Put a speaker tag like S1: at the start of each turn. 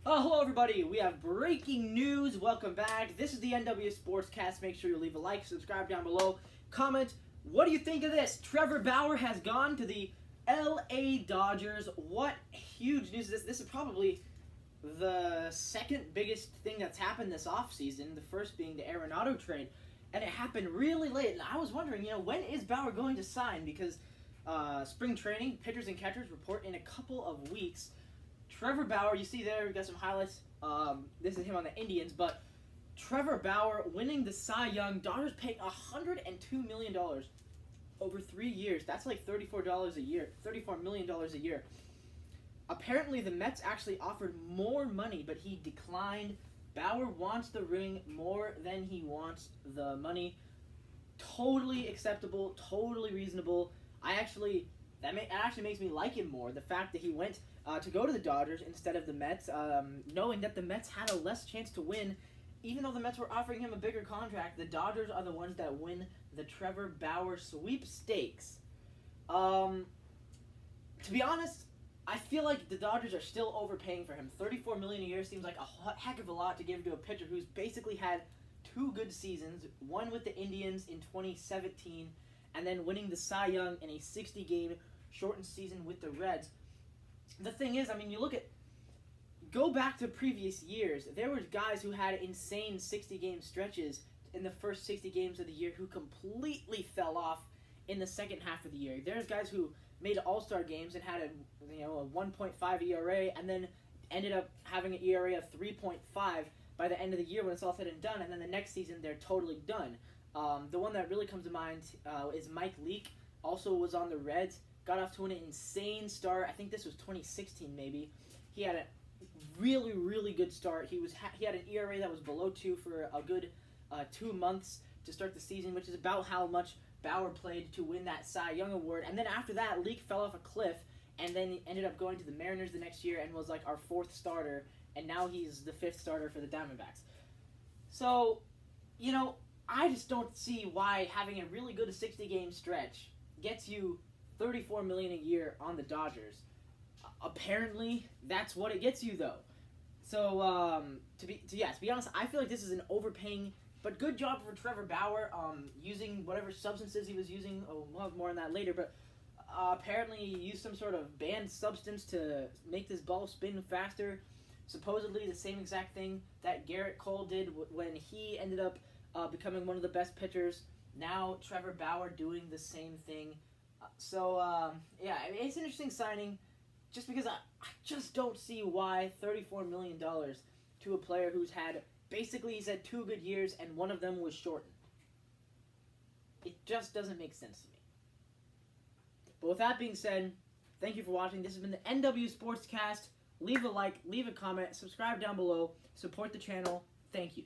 S1: Hello everybody, we have breaking news. Welcome back. This is the NW Sportscast. Make sure you leave a like, subscribe down below, comment. What do you think of this? Trevor Bauer has gone to the LA Dodgers. What huge news is this? This is probably the second biggest thing that's happened this offseason, the first being the Arenado trade. And it happened really late. And I was wondering, when is Bauer going to sign? Because spring training, pitchers and catchers report in a couple of weeks. Trevor Bauer, you see there, we got some highlights. This is him on the Indians, but Trevor Bauer winning the Cy Young. Dodgers paying $102 million over 3 years. That's like $34 a year, $34 million a year. Apparently, the Mets actually offered more money, but he declined. Bauer wants the ring more than he wants the money. Totally acceptable, totally reasonable. That actually makes me like him more. The fact that he went to go to the Dodgers instead of the Mets, knowing that the Mets had a less chance to win. Even though the Mets were offering him a bigger contract, the Dodgers are the ones that win the Trevor Bauer sweepstakes. To be honest, I feel like the Dodgers are still overpaying for him. $34 million a year seems like a heck of a lot to give to a pitcher who's basically had 2 good seasons, one with the Indians in 2017, and then winning the Cy Young in a 60-game shortened season with the Reds. The thing is, go back to previous years. There were guys who had insane 60-game stretches in the first 60 games of the year who completely fell off in the second half of the year. There's guys who made all-star games and had a 1.5 ERA and then ended up having an ERA of 3.5 by the end of the year when it's all said and done, and then the next season they're totally done. The one that really comes to mind is Mike Leake. Also was on the Reds. Got off to an insane start. I think this was 2016 maybe. He had a really, really good start. He had an ERA that was below 2 for a good 2 months to start the season, which is about how much Bauer played to win that Cy Young award. And then after that, Leake fell off a cliff and then ended up going to the Mariners the next year and was like our 4th starter. And now he's the 5th starter for the Diamondbacks. So, I just don't see why having a really good 60-game stretch gets you $34 million a year on the Dodgers. Apparently, that's what it gets you, though. So, to be honest, I feel like this is an overpaying, but good job for Trevor Bauer using whatever substances he was using. Oh, we'll have more on that later, but apparently he used some sort of banned substance to make this ball spin faster. Supposedly the same exact thing that Garrett Cole did when he ended up becoming one of the best pitchers. Now Trevor Bauer doing the same thing. It's an interesting signing just because I just don't see why $34 million to a player who's had, basically he's had 2 good years and one of them was shortened. It just doesn't make sense to me. But with that being said, thank you for watching. This has been the NW Sportscast. Leave a like, leave a comment, subscribe down below, support the channel. Thank you.